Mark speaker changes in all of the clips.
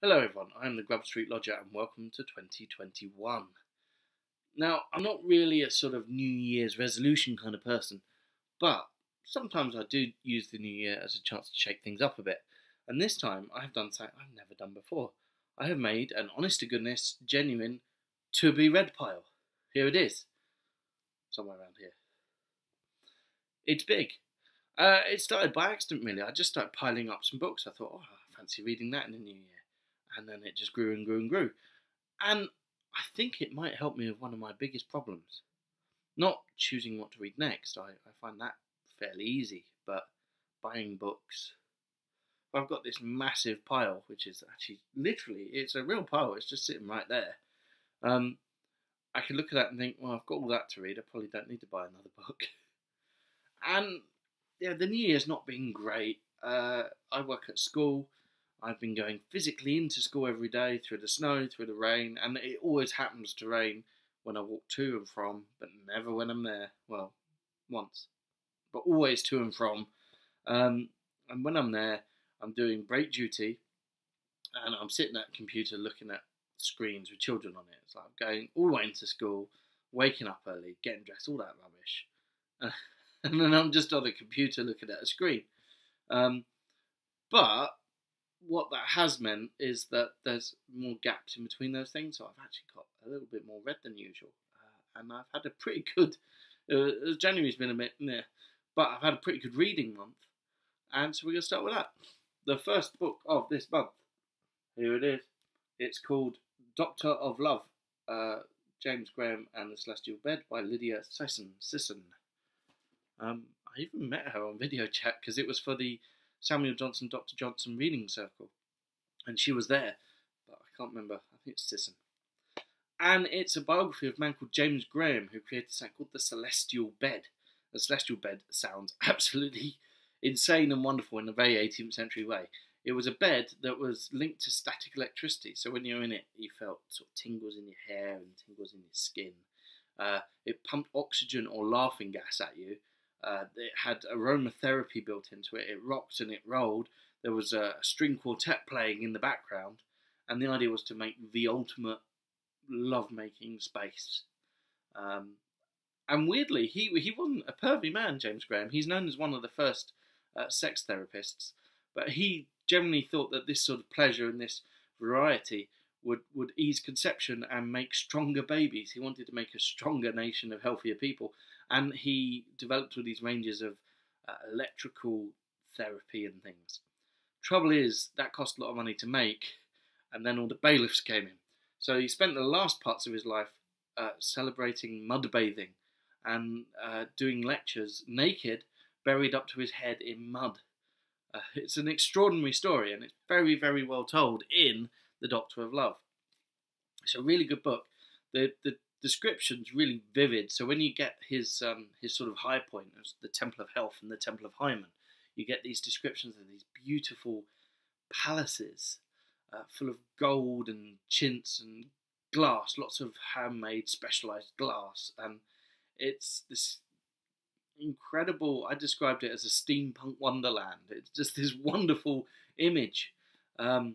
Speaker 1: Hello everyone, I'm the GrubStVlogger and welcome to 2021. Now, I'm not really a sort of New Year's resolution kind of person, but sometimes I do use the New Year as a chance to shake things up a bit. And this time I have done something I've never done before. I have made an honest-to-goodness, genuine, to-be-read pile. Here it is. Somewhere around here. It's big. It started by accident really. I just started piling up some books. I thought, oh, I fancy reading that in the New Year. And then it just grew and grew and grew. And I think it might help me with one of my biggest problems. Not choosing what to read next, I find that fairly easy, but buying books. I've got this massive pile, which is actually, literally, it's a real pile, it's just sitting right there. I could look at that and think, well, I've got all that to read, I probably don't need to buy another book. And, yeah, the New Year's not been great. I work at school. I've been going physically into school every day, through the snow, through the rain, and it always happens to rain when I walk to and from, but never when I'm there. Well, once, but always to and from. And when I'm there, I'm doing break duty, and I'm sitting at a computer looking at screens with children on it. So I'm going all the way into school, waking up early, getting dressed, all that rubbish. And then I'm just on a computer looking at a screen. But what that has meant is that there's more gaps in between those things, so I've actually got a little bit more read than usual, and I've had a pretty good, January's been a bit meh, but I've had a pretty good reading month, and so we're going to start with that. The first book of this month, here it is, it's called Doctor of Love, James Graham and the Celestial Bed by Lydia Syson. I even met her on video chat because it was for the Samuel Johnson, Dr. Johnson reading circle, and she was there, but I can't remember, I think it's Syson. And it's a biography of a man called James Graham, who created something called the Celestial Bed. The Celestial Bed sounds absolutely insane and wonderful in a very 18th century way. It was a bed that was linked to static electricity, so when you're in it, you felt sort of tingles in your hair and tingles in your skin. It pumped oxygen or laughing gas at you. It had aromatherapy built into it. It rocked and it rolled. There was a string quartet playing in the background, and the idea was to make the ultimate love-making space. And weirdly, he wasn't a pervy man, James Graham. He's known as one of the first sex therapists, but he generally thought that this sort of pleasure and this variety would ease conception and make stronger babies. He wanted to make a stronger nation of healthier people. And he developed all these ranges of electrical therapy and things. Trouble is, that cost a lot of money to make, and then all the bailiffs came in. So he spent the last parts of his life celebrating mud bathing and doing lectures naked, buried up to his head in mud. It's an extraordinary story, and it's very, very well told in The Doctor of Love. It's a really good book. The description's really vivid, so when you get his sort of high point, the Temple of Health and the Temple of Hymen, you get these descriptions of these beautiful palaces full of gold and chintz and glass, lots of handmade specialised glass, and it's this incredible, I described it as a steampunk wonderland. It's just this wonderful image, and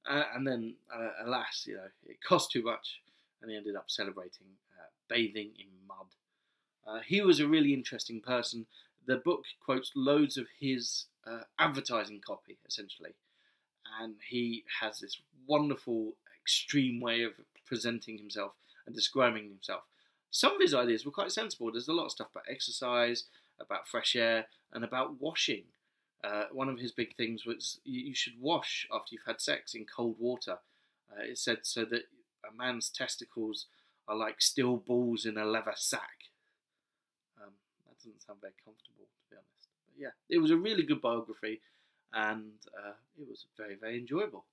Speaker 1: then alas, it cost too much, and he ended up celebrating bathing in mud. He was a really interesting person. The book quotes loads of his advertising copy, essentially, and he has this wonderful, extreme way of presenting himself and describing himself. Some of his ideas were quite sensible. There's a lot of stuff about exercise, about fresh air, and about washing. One of his big things was you should wash after you've had sex in cold water. It said so that a man's testicles are like steel balls in a leather sack. That doesn't sound very comfortable, to be honest. But yeah, it was a really good biography, and it was very, very enjoyable.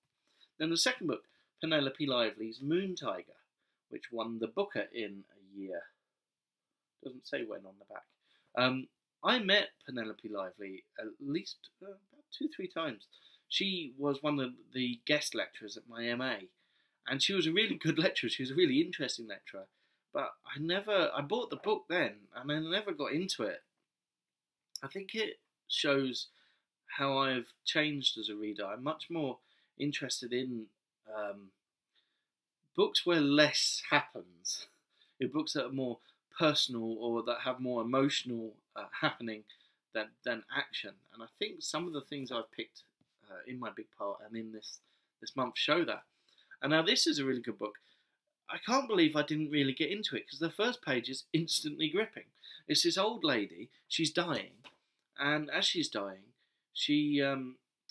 Speaker 1: Then the second book, Penelope Lively's Moon Tiger, which won the Booker in a year. Doesn't say when on the back. I met Penelope Lively at least about 2-3 times. She was one of the guest lecturers at my MA. And she was a really good lecturer. She was a really interesting lecturer. But I bought the book then, and I never got into it. I think it shows how I've changed as a reader. I'm much more interested in books where less happens, in books that are more personal or that have more emotional happening than action. And I think some of the things I've picked in my big pile and in this month show that. And now this is a really good book. I can't believe I didn't really get into it because the first page is instantly gripping. It's this old lady, she's dying, and as she's dying, she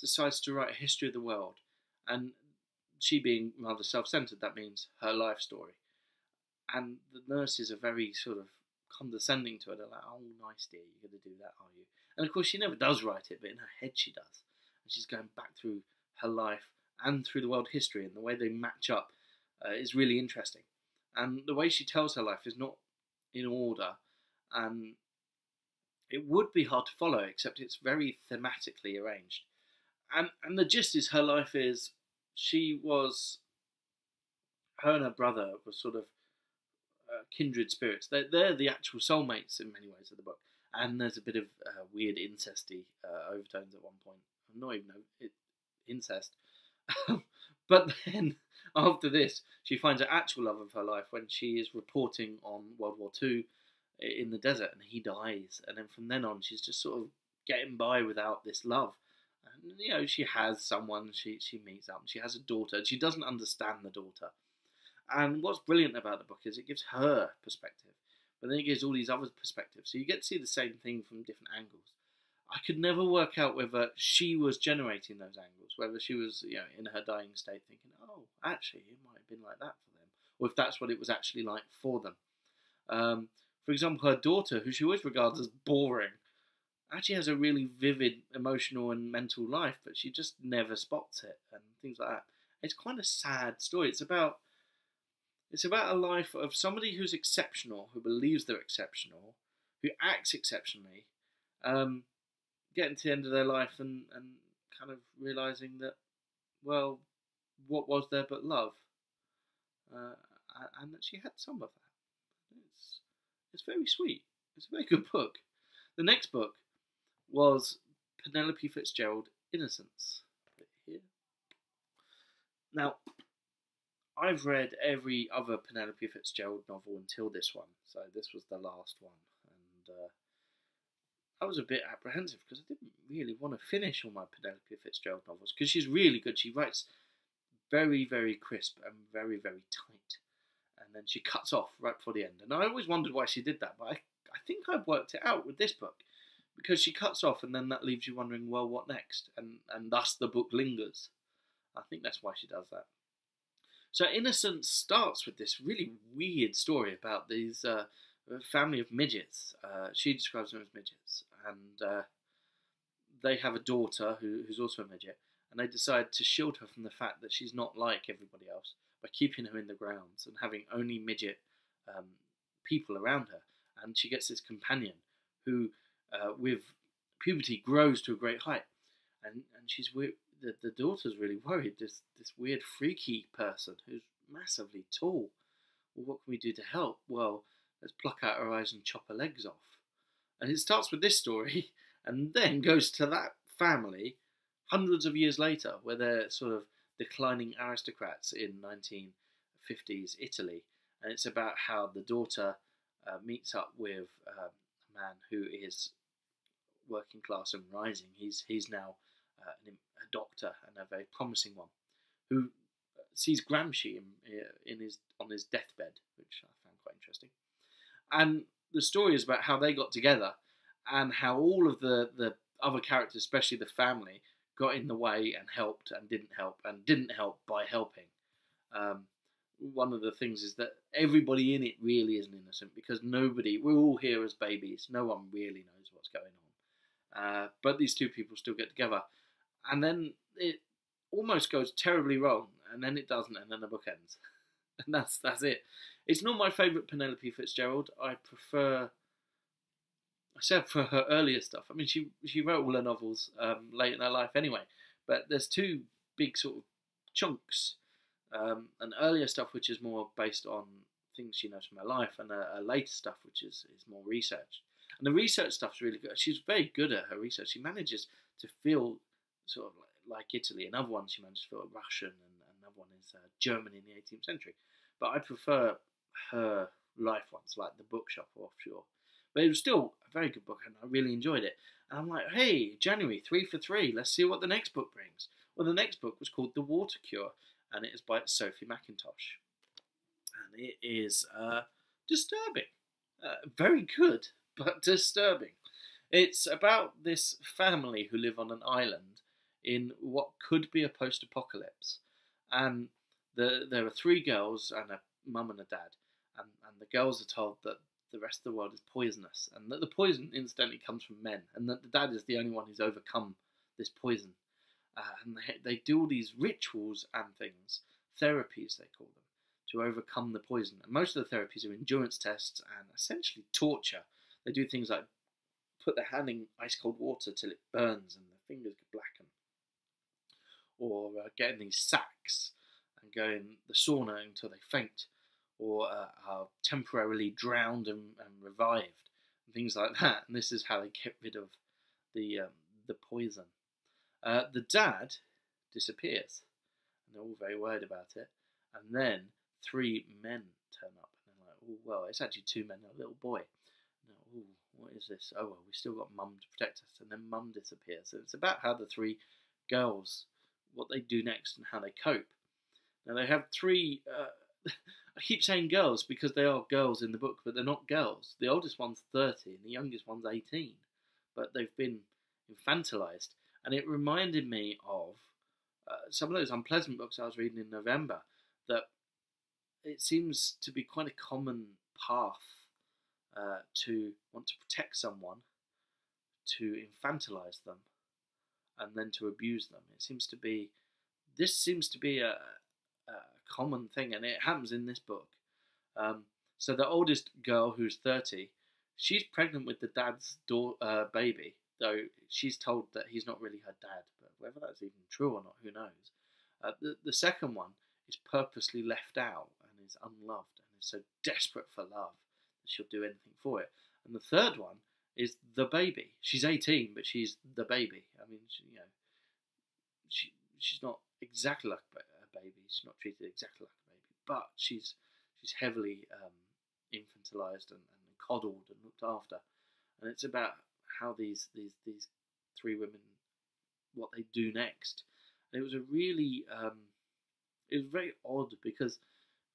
Speaker 1: decides to write a history of the world. And she being rather self-centered, that means her life story. And the nurses are very sort of condescending to her. They're like, oh, nice dear, you're going to do that, are you? And of course, she never does write it, but in her head she does. And she's going back through her life and through the world history, and the way they match up is really interesting. And the way she tells her life is not in order, and it would be hard to follow, except it's very thematically arranged. And the gist is her life is, her and her brother were sort of kindred spirits. They're the actual soulmates in many ways of the book. And there's a bit of weird incesty overtones at one point. I don't even know incest. But then, after this, she finds her actual love of her life when she is reporting on World War II in the desert, and he dies. And then from then on, she's just sort of getting by without this love. And, you know, she has someone she meets up. She has a daughter, and she doesn't understand the daughter. And what's brilliant about the book is it gives her perspective, but then it gives all these other perspectives. So you get to see the same thing from different angles. I could never work out whether she was generating those angles, whether she was, you know, in her dying state thinking, oh, actually, it might have been like that for them, or if that's what it was actually like for them. For example, her daughter, who she always regards as boring, actually has a really vivid emotional and mental life, but she just never spots it and things like that. It's quite a sad story. It's about a life of somebody who's exceptional, who believes they're exceptional, who acts exceptionally, getting to the end of their life and kind of realising that, well, what was there but love? And that she had some of that. It's very sweet. It's a very good book. The next book was Penelope Fitzgerald, Innocence. Put it here. Now, I've read every other Penelope Fitzgerald novel until this one, so this was the last one, and I was a bit apprehensive because I didn't really want to finish all my Penelope Fitzgerald novels, because she's really good. She writes very, very crisp and very, very tight, and then she cuts off right before the end, and I always wondered why she did that, but I think I've worked it out with this book, because she cuts off and then that leaves you wondering, well, what next, and thus the book lingers. I think that's why she does that. So Innocence starts with this really weird story about these family of midgets. She describes them as midgets, and they have a daughter who's also a midget, and they decide to shield her from the fact that she's not like everybody else by keeping her in the grounds and having only midget people around her. And she gets this companion who, with puberty, grows to a great height, and she's weird. The daughter's really worried. This weird freaky person who's massively tall. Well, what can we do to help? Well, let's pluck out her eyes and chop her legs off. And it starts with this story and then goes to that family hundreds of years later, where they're sort of declining aristocrats in 1950s Italy. And it's about how the daughter meets up with a man who is working class and rising. He's now a doctor, and a very promising one, who sees Gramsci on his deathbed, which I found quite interesting. And the story is about how they got together, and how all of the other characters, especially the family, got in the way and helped and didn't help by helping. One of the things is that everybody in it really isn't innocent, because we're all here as babies. No one really knows what's going on. But these two people still get together. And then it almost goes terribly wrong, and then it doesn't, and then the book ends. And that's it. It's not my favourite Penelope Fitzgerald. I prefer her earlier stuff. I mean, she wrote all her novels late in her life anyway, but there's two big sort of chunks. An earlier stuff which is more based on things she knows from her life, and a later stuff which is more research. And the research stuff's really good. She's very good at her research. She manages to feel sort of like Italy. Another one she managed to feel Russian, and another one is Germany in the 18th century. But I prefer her life ones, like The Bookshop or Offshore. But it was still a very good book, and I really enjoyed it. And I'm like, hey, January, 3 for 3. Let's see what the next book brings. Well, the next book was called The Water Cure, and it is by Sophie Mackintosh. And it is disturbing. Very good, but disturbing. It's about this family who live on an island in what could be a post-apocalypse. And there are 3 girls and a mum and a dad. And the girls are told that the rest of the world is poisonous, and that the poison incidentally comes from men, and that the dad is the only one who's overcome this poison. And they do all these rituals and things, therapies they call them, to overcome the poison. And most of the therapies are endurance tests and essentially torture. They do things like put their hand in ice cold water till it burns and their fingers get blackened, or get in these sacks and go in the sauna until they faint, or are temporarily drowned and revived, and things like that. And this is how they get rid of the poison. The dad disappears, and they're all very worried about it. And then 3 men turn up, and they're like, "Oh well, it's actually 2 men and a little boy." And oh, what is this? Oh well, we still got Mum to protect us. And then Mum disappears. So it's about how the 3 girls, what they do next and how they cope. Now they have 3. I keep saying girls because they are girls in the book, but they're not girls. The oldest one's 30 and the youngest one's 18, but they've been infantilized. And it reminded me of some of those unpleasant books I was reading in November, that it seems to be quite a common path to want to protect someone, to infantilize them, and then to abuse them. This seems to be a common thing, and it happens in this book. So the oldest girl, who's 30, she's pregnant with the dad's baby, though she's told that he's not really her dad, but whether that's even true or not, who knows. The second one is purposely left out and is unloved and is so desperate for love that she'll do anything for it. And the third one is the baby. She's 18, but she's the baby. I mean, she's not exactly like a baby. She's not treated exactly like a baby, but she's heavily infantilized and coddled and looked after. And it's about how these 3 women, what they do next. And it was it was very odd because,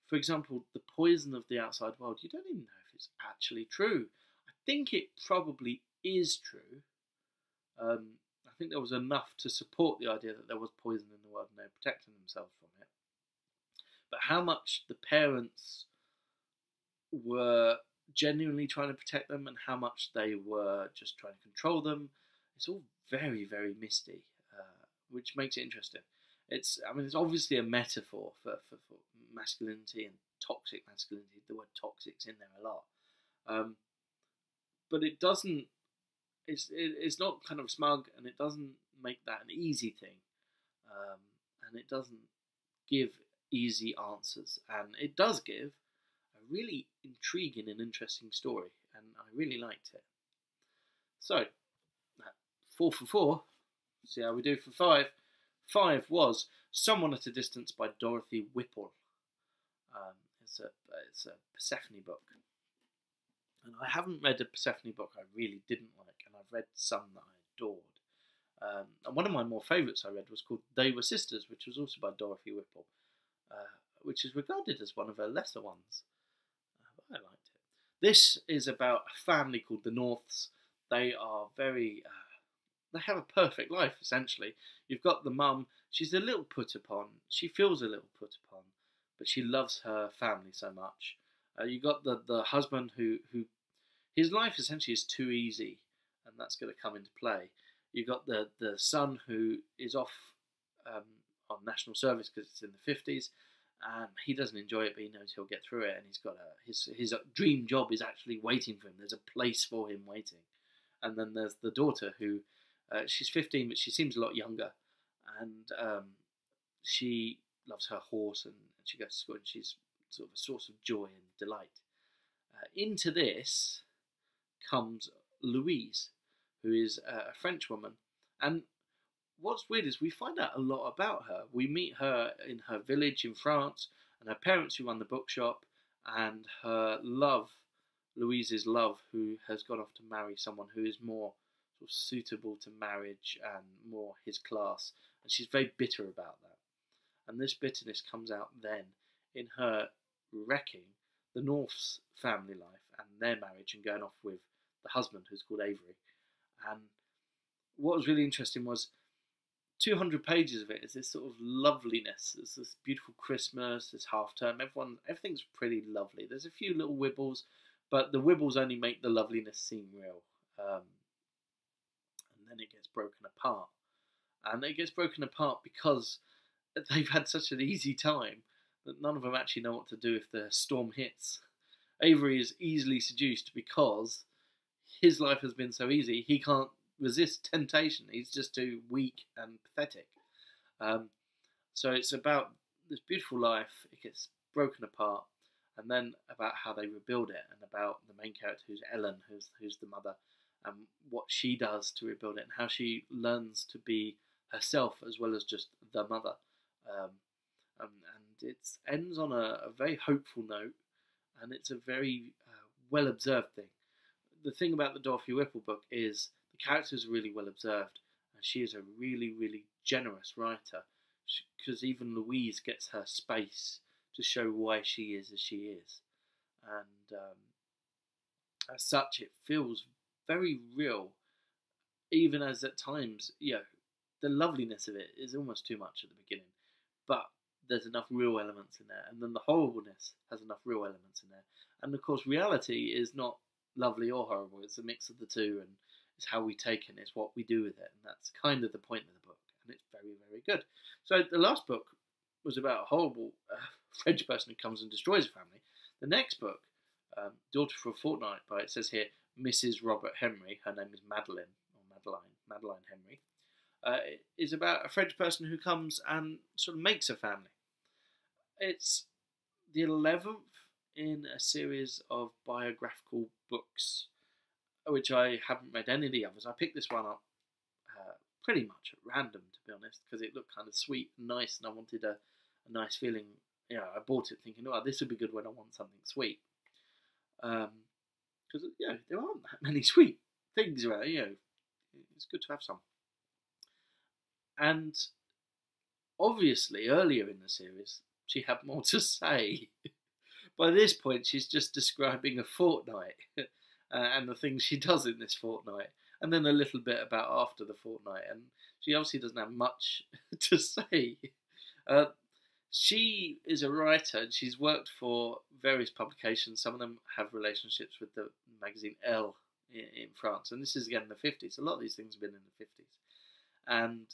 Speaker 1: for example, the poison of the outside world, you don't even know if it's actually true. I think it probably is true. I think there was enough to support the idea that there was poison in the world and they were protecting themselves from it. But how much the parents were genuinely trying to protect them and how much they were just trying to control them, it's all very, very misty, which makes it interesting. It's obviously a metaphor for masculinity and toxic masculinity. The word toxic's in there a lot. But it doesn't, it's not kind of smug, and it doesn't make that an easy thing. And it doesn't give easy answers. And it does give a really intriguing and interesting story, and I really liked it. So, 4 for 4. See how we do for 5. 5 was Someone at a Distance by Dorothy Whipple. It's a Persephone book. And I haven't read a Persephone book I really didn't like, and I've read some that I adored. And one of my more favourites I read was called They Were Sisters, which was also by Dorothy Whipple, which is regarded as one of her lesser ones. But I liked it. This is about a family called the Norths. They are very... they have a perfect life, essentially. You've got the mum. She's a little put upon. She feels a little put upon, but she loves her family so much. You've got the husband who his life essentially is too easy, and that's going to come into play. You've got the son who is off on national service because it's in the 50s, and he doesn't enjoy it, but he knows he'll get through it, and he's got his dream job is actually waiting for him. There's a place for him waiting. And then there's the daughter who... she's 15, but she seems a lot younger, and she loves her horse, and she goes to school, and she's sort of a source of joy and delight. Into this comes Louise, who is a French woman, and what's weird is we find out a lot about her. We meet her in her village in France, and her parents who run the bookshop, and her love, Louise's love, who has gone off to marry someone who is more sort of suitable to marriage and more his class, and she's very bitter about that. And this bitterness comes out then in her wrecking the North's family life and their marriage and going off with the husband, who's called Avery. And what was really interesting was 200 pages of it is this sort of loveliness. There's this beautiful Christmas, this half term. Everything's pretty lovely. There's a few little wibbles, but the wibbles only make the loveliness seem real. And then it gets broken apart. And it gets broken apart because they've had such an easy time that none of them actually know what to do if the storm hits. Avery is easily seduced because his life has been so easy, he can't resist temptation. He's just too weak and pathetic. So it's about this beautiful life. It gets broken apart, and then about how they rebuild it, and about the main character, who's Ellen, who's the mother, and what she does to rebuild it, and how she learns to be herself as well as just the mother. And it ends on a very hopeful note, and it's a very well observed thing. The thing about the Dorothy Whipple book is the characters are really well observed, and she is a really, really generous writer, because even Louise gets her space to show why she is as she is. And as such, it feels very real, even as at times, the loveliness of it is almost too much at the beginning, but there's enough real elements in there, and then the horribleness has enough real elements in there. And of course, reality is not lovely or horrible, it's a mix of the two, and it's how we take it, and it's what we do with it, and that's kind of the point of the book, and it's very, very good. So the last book was about a horrible French person who comes and destroys a family. The next book, Daughter for a Fortnight, by, it says here, Mrs. Robert Henrey, her name is Madeleine Henrey, is about a French person who comes and sort of makes a family. It's the 11th in a series of biographical books, which I haven't read any of the others. I picked this one up pretty much at random, to be honest, because it looked kind of sweet and nice, and I wanted a nice feeling. I bought it thinking, oh, this would be good when I want something sweet. Because, there aren't that many sweet things around, it's good to have some. And obviously, earlier in the series, she had more to say. By this point, she's just describing a fortnight and the things she does in this fortnight, and then a little bit about after the fortnight. And she obviously doesn't have much to say. She is a writer, and she's worked for various publications. Some of them have relationships with the magazine Elle in France, and this is again in the 50s. A lot of these things have been in the 50s. And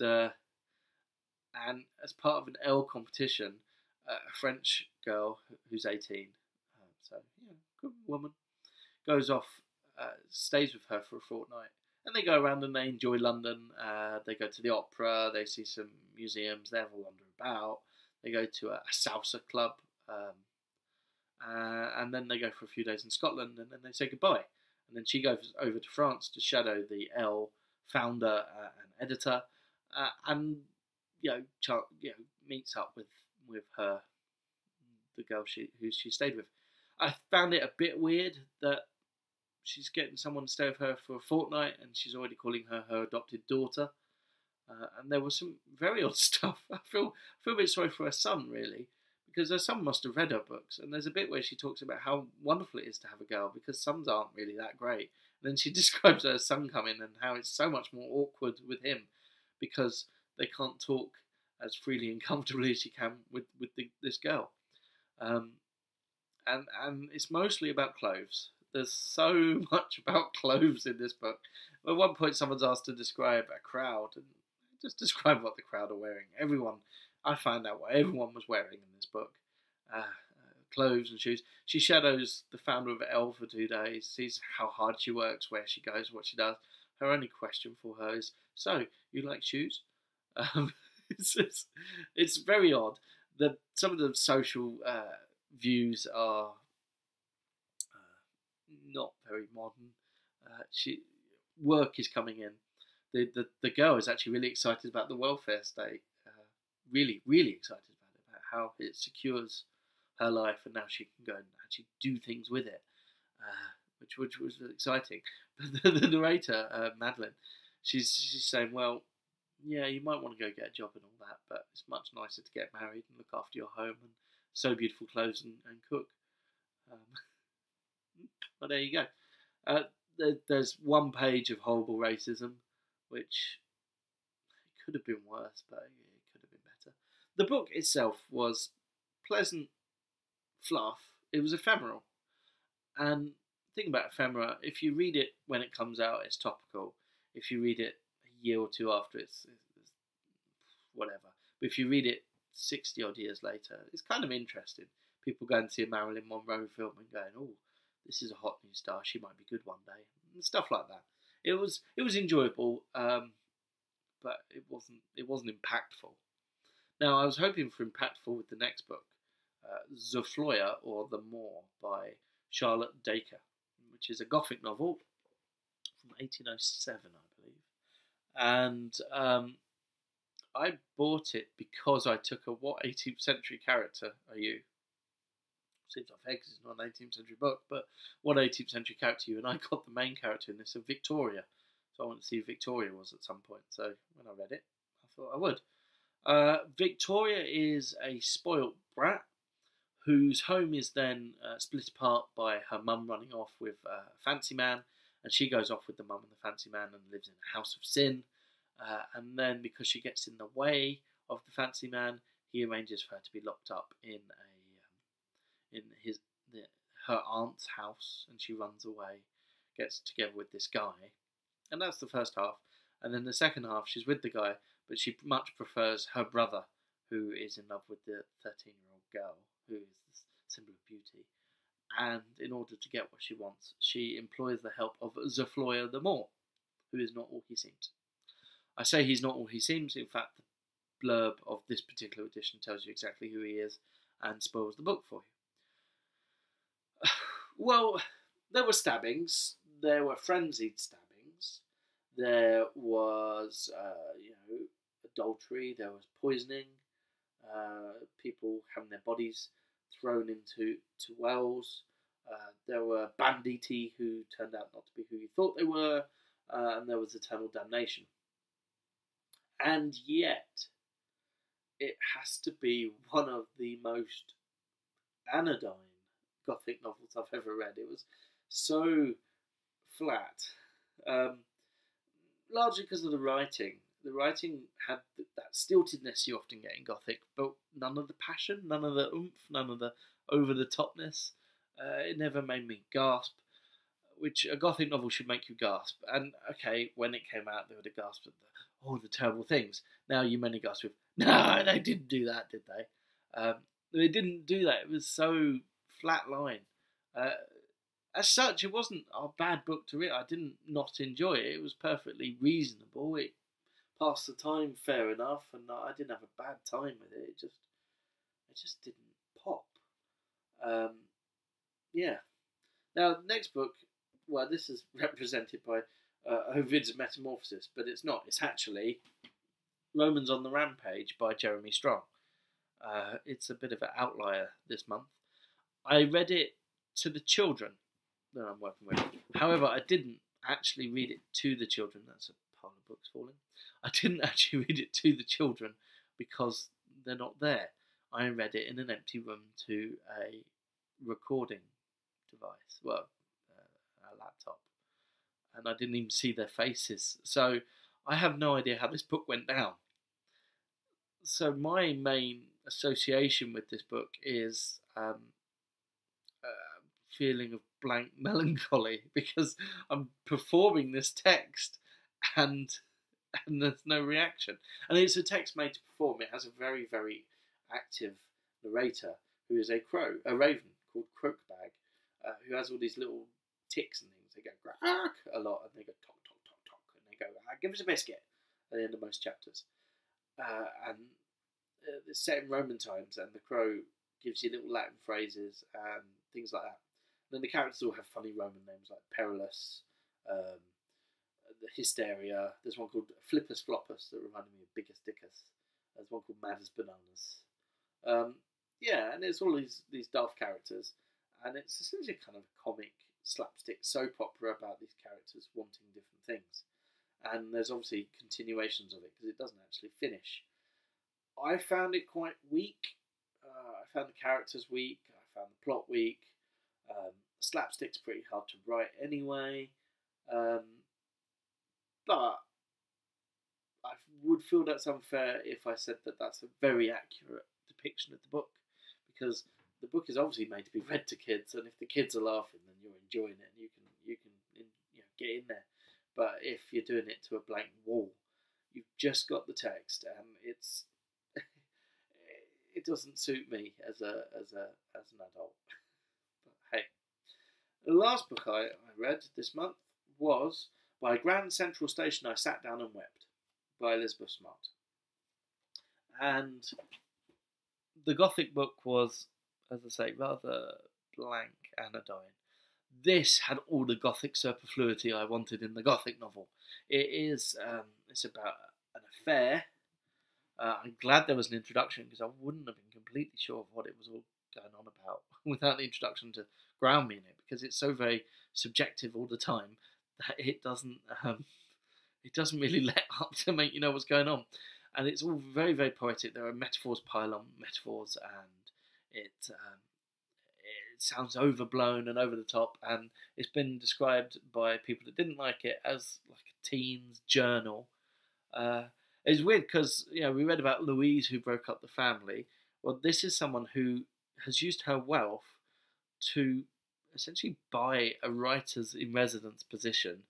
Speaker 1: as part of an Elle competition, a French girl who's 18, good woman, goes off, stays with her for a fortnight, and they go around and they enjoy London. They go to the opera, they see some museums, they have a wander about, they go to a salsa club, and then they go for a few days in Scotland, and then they say goodbye. And then she goes over to France to shadow the Elle founder and editor, and meets up with her, the girl who she stayed with. I found it a bit weird that she's getting someone to stay with her for a fortnight, and she's already calling her adopted daughter. And there was some very odd stuff. I feel a bit sorry for her son, really, because her son must have read her books. And there's a bit where she talks about how wonderful it is to have a girl, because sons aren't really that great. And then she describes her son coming and how it's so much more awkward with him because they can't talk as freely and comfortably as she can with this girl. And it's mostly about clothes. There's so much about clothes in this book. At one point, someone's asked to describe a crowd, and just describe what the crowd are wearing. I found out what everyone was wearing in this book. Clothes and shoes. She shadows the founder of Elle for 2 days, sees how hard she works, where she goes, what she does. Her only question for her is, so, you like shoes? It's very odd. Some of the social views are not very modern. Work is coming in. the girl is actually really excited about the welfare state. Really, really excited about how it secures her life, and now she can go and actually do things with it, which was exciting. But the narrator, Madeleine, she's saying, well, yeah, you might want to go get a job and all that, but it's much nicer to get married and look after your home and sew beautiful clothes and cook. But there you go. There's one page of horrible racism, which could have been worse, but it could have been better. The book itself was pleasant fluff. It was ephemeral. And think about ephemera. If you read it when it comes out, it's topical. If you read it a year or two after, it's whatever. But if you read it 60 odd years later, it's kind of interesting. People go and see a Marilyn Monroe film and going, oh, this is a hot new star. She might be good one day, and stuff like that. It was enjoyable, but it wasn't impactful. Now I was hoping for impactful with the next book, Zofloya or the Moor by Charlotte Dacre, which is a Gothic novel from 1807, I believe, and I bought it because I took a what 18th century character are you? Seems like because it's not an 18th century book, but what 18th century character are you? And I got the main character in this of Victoria, so I wanted to see who Victoria was at some point. So when I read it, I thought I would. Victoria is a spoilt brat whose home is then split apart by her mum running off with a fancy man, and she goes off with the mum and the fancy man and lives in a house of sin. And then because she gets in the way of the fancy man, he arranges for her to be locked up in her aunt's house, and she runs away, gets together with this guy, and that's the first half. And then the second half, she's with the guy, but she much prefers her brother, who is in love with the 13-year-old girl, who is the symbol of beauty. And in order to get what she wants, she employs the help of Zofloya the Moor, who is not all he seems. I say he's not all he seems. In fact, the blurb of this particular edition tells you exactly who he is and spoils the book for you. Well, there were stabbings. There were frenzied stabbings. There was, adultery. There was poisoning. People having their bodies thrown into wells. There were banditti who turned out not to be who you thought they were. And there was eternal damnation. And yet, it has to be one of the most anodyne Gothic novels I've ever read. It was so flat, largely because of the writing. The writing had that stiltedness you often get in Gothic, but none of the passion, none of the oomph, none of the over-the-topness. It never made me gasp, which a Gothic novel should make you gasp. And, okay, when it came out, they would have gasped at the terrible things. Now you mainly gasp with, no, they didn't do that, did they? They didn't do that. It was so flat line. As such, it wasn't a bad book to read. I didn't not enjoy it. It was perfectly reasonable. It passed the time fair enough, and I didn't have a bad time with it. It just didn't pop. Yeah. Now, the next book, well, this is represented by Ovid's Metamorphosis, but it's not. It's actually Romans on the Rampage by Jeremy Strong. It's a bit of an outlier this month. I read it to the children that I'm working with. However, I didn't actually read it to the children. That's a pile of books falling. I didn't actually read it to the children because they're not there. I read it in an empty room to a recording device, well, a laptop. And I didn't even see their faces. So I have no idea how this book went down. So my main association with this book is a feeling of blank melancholy because I'm performing this text and there's no reaction. And it's a text made to perform. It has a very, very active narrator who is a raven called Croakbag, who has all these little ticks and things. They go "Quack" a lot, and they go "Tock, tock, tock, tock," and they go "Give us a biscuit" at the end of most chapters. And it's set in Roman times, and the crow gives you little Latin phrases and things like that. And then the characters all have funny Roman names like Perillus, the Hysteria. There's one called Flippus Floppus that reminded me of Biggest Dickus. There's one called Mad as Bananas. Yeah, and there's all these daft characters, and it's essentially kind of a comic slapstick soap opera about these characters wanting different things. And there's obviously continuations of it because it doesn't actually finish. I found it quite weak. I found the characters weak. I found the plot weak. Slapstick's pretty hard to write anyway. But I would feel that's unfair if I said that that's a very accurate depiction of the book, because the book is obviously made to be read to kids, and if the kids are laughing, then you're enjoying it, and you can get in there. But if you're doing it to a blank wall, you've just got the text, and it doesn't suit me as an adult. But hey, the last book I read this month was By Grand Central Station I Sat Down and Wept, by Elizabeth Smart. And the Gothic book was, as I say, rather blank, anodyne. This had all the Gothic superfluity I wanted in the Gothic novel. It's about an affair. I'm glad there was an introduction, because I wouldn't have been completely sure of what it was all going on about without the introduction to ground me in it, because it's so very subjective all the time that it doesn't really let up to make you know what's going on. And it's all very, very poetic. There are metaphors pile on metaphors, and it sounds overblown and over the top, and it's been described by people that didn't like it as like a teen's journal. It's weird because we read about Louise who broke up the family. Well, this is someone who has used her wealth to essentially buy a writer's in residence position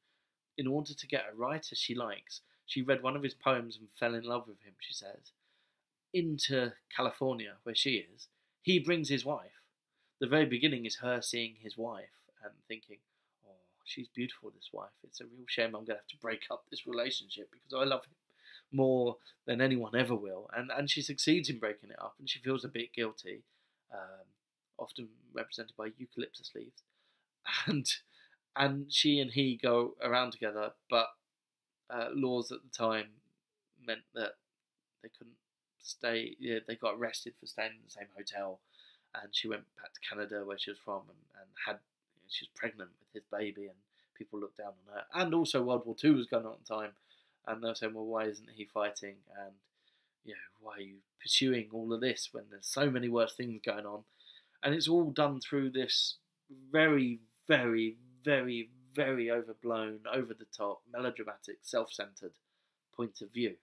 Speaker 1: in order to get a writer she likes. She read one of his poems and fell in love with him, she says, into California, where she is. He brings his wife. The very beginning is her seeing his wife and thinking, oh, she's beautiful, this wife. It's a real shame I'm going to have to break up this relationship because I love him more than anyone ever will. And she succeeds in breaking it up, and she feels a bit guilty, often represented by eucalyptus leaves. And she and he go around together, but laws at the time meant that they couldn't stay. Yeah, they got arrested for staying in the same hotel, and she went back to Canada, where she was from, and she was pregnant with his baby, and people looked down on her. And also World War II was going on at the time, and they were saying, well, why isn't he fighting? And why are you pursuing all of this when there's so many worse things going on? And it's all done through this very, very, very, very overblown, over-the-top, melodramatic, self-centered point of view,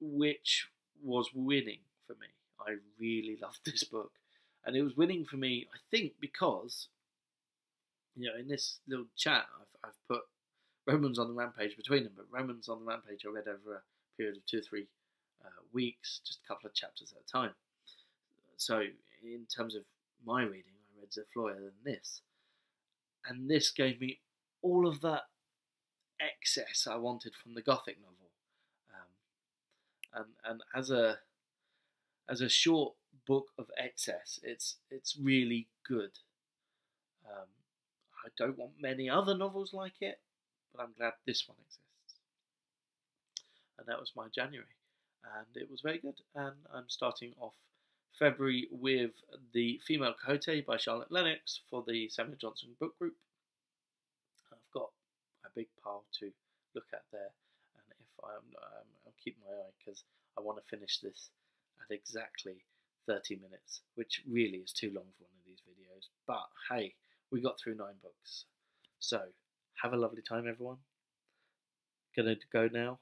Speaker 1: which was winning for me. I really loved this book, and it was winning for me, I think, because in this little chat I've put Romans on the Rampage between them, but Romans on the Rampage I read over a period of 2 or 3 weeks, just a couple of chapters at a time. So in terms of my reading, I read Zofloya than this. And this gave me all of that excess I wanted from the Gothic novel. And as a short book of excess, it's really good. I don't want many other novels like it, but I'm glad this one exists. And that was my January, and it was very good. And I'm starting off February with The Female Coyote by Charlotte Lennox for the Samuel Johnson book group. I've got a big pile to look at there, and if I'll keep my eye, because I want to finish this at exactly 30 minutes, which really is too long for one of these videos. But hey, we got through 9 books. So have a lovely time, everyone. Gonna go now.